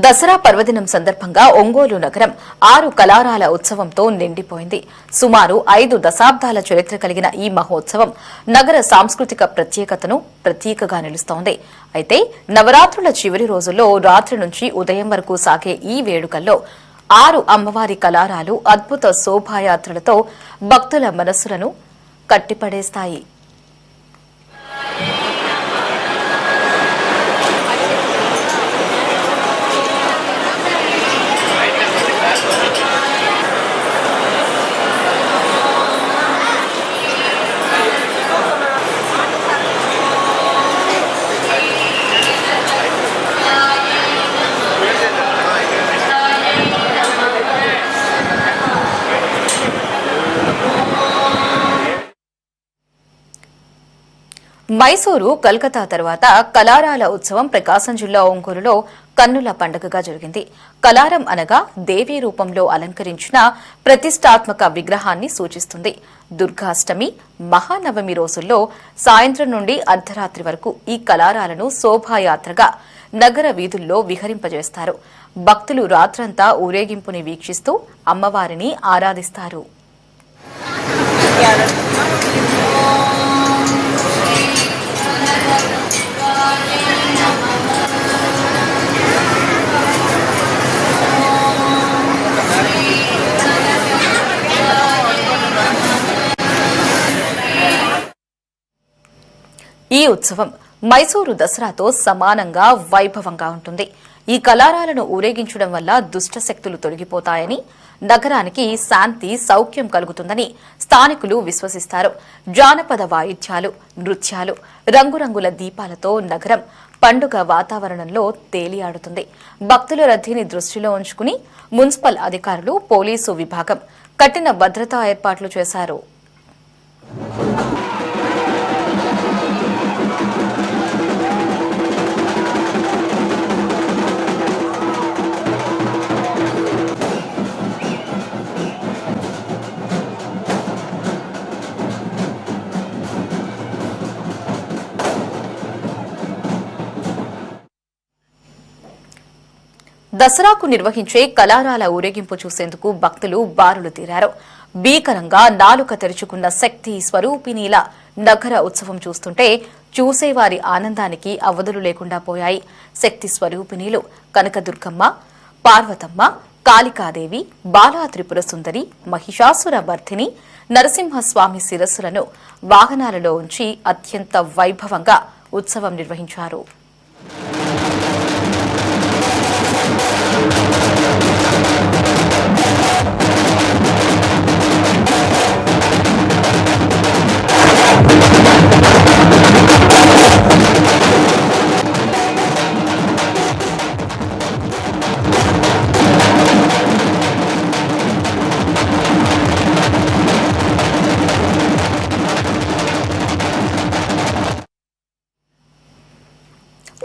దసరా పర్వదినం సందర్భంగా ఒంగోలు నగరం 6 కళారాల ఉత్సవంతో నిండిపోయింది. సుమారు 5 దశాబ్దాల చరిత్ర కలిగిన ఈ మహోత్సవం నగర సాంస్కృతిక ప్రత్యేకతను ప్రతీకగా నిలుస్తోంది. అయితే నవరాత్రుల చివరి రోజుల్లో రాత్రి నుంచి ఉదయం వరకు సాగే ఈ వేడుకల్లో 6 అమ్మవారి కళారాలు అద్భుత శోభాయాత్రలతో భక్తుల మనస్సులను కట్టిపడేస్తాయి. మైసూరు, కలకత్తా తర్వాత కళారాల ఉత్సవం ప్రకాశం జిల్లా ఒంగోలులో కన్నుల పండుగగా జరిగింది. కళారం అనగా దేవీ రూపంలో అలంకరించిన ప్రతిష్టాత్మక విగ్రహాన్ని సూచిస్తుంది. దుర్గాష్టమి, మహానవమి రోజుల్లో సాయంత్రం నుండి అర్ధరాత్రి వరకు ఈ కళారాలను శోభాయాత్రగా నగర వీధుల్లో విహరింపజేస్తారు. భక్తులు రాత్రంతా ఊరేగింపుని వీక్షిస్తూ అమ్మవారిని ఆరాధిస్తారు. ఈ ఉత్సవం మైసూరు దసరాతో సమానంగా వైభవంగా ఉంటుంది. ఈ కళారాలను ఊరేగించడం వల్ల దుష్ట శక్తులు తొలగిపోతాయని, నగరానికి శాంతి, సౌఖ్యం కలుగుతుందని స్థానికులు విశ్వసిస్తారు. జానపద వాయిద్యాలు, నృత్యాలు, రంగురంగుల దీపాలతో నగరం పండుగ వాతావరణంలో తేలియాడుతుంది. భక్తుల రద్దీని దృష్టిలో ఉంచుకుని మున్సిపల్ అధికారులు, పోలీసు విభాగం కఠిన భద్రతా ఏర్పాట్లు చేశారు. దసరాకు నిర్వహించే కళారాల ఊరేగింపు చూసేందుకు భక్తులు బారులు తీరారు. భీకరంగా నాలుక తెరుచుకున్న శక్తి స్వరూపిణీల నగర ఉత్సవం చూస్తుంటే చూసేవారి ఆనందానికి అవధులు లేకుండా పోయాయి. శక్తి స్వరూపిణీలు కనకదుర్గమ్మ, పార్వతమ్మ, కాళికాదేవి, బాలా త్రిపుర సుందరి, మహిషాసుర మర్దిని, నరసింహస్వామి శిరస్సులను వాహనాలలో ఉంచి అత్యంత వైభవంగా ఉత్సవం నిర్వహించారు.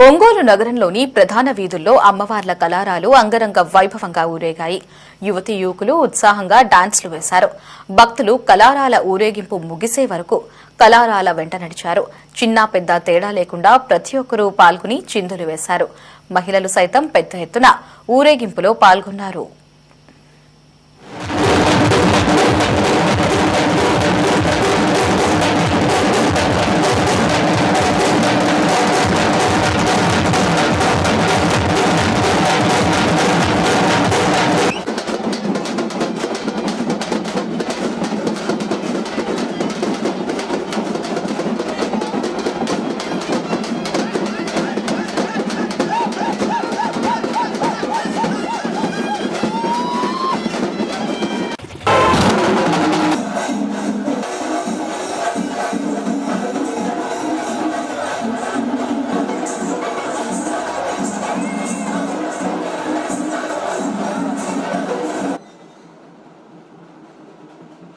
ఒంగోలు నగరంలోని ప్రధాన వీధుల్లో అమ్మవార్ల కళారాలు అంగరంగ వైభవంగా ఊరేగాయి. యువతీ యువకులు ఉత్సాహంగా డాన్స్లు వేశారు. భక్తులు కళారాల ఊరేగింపు ముగిసే వరకు కళారాల వెంట నడిచారు. చిన్న పెద్ద తేడా లేకుండా ప్రతి ఒక్కరూ పాల్గొని చిందులు వేశారు. మహిళలు సైతం పెద్ద ఎత్తున ఊరేగింపులో పాల్గొన్నారు.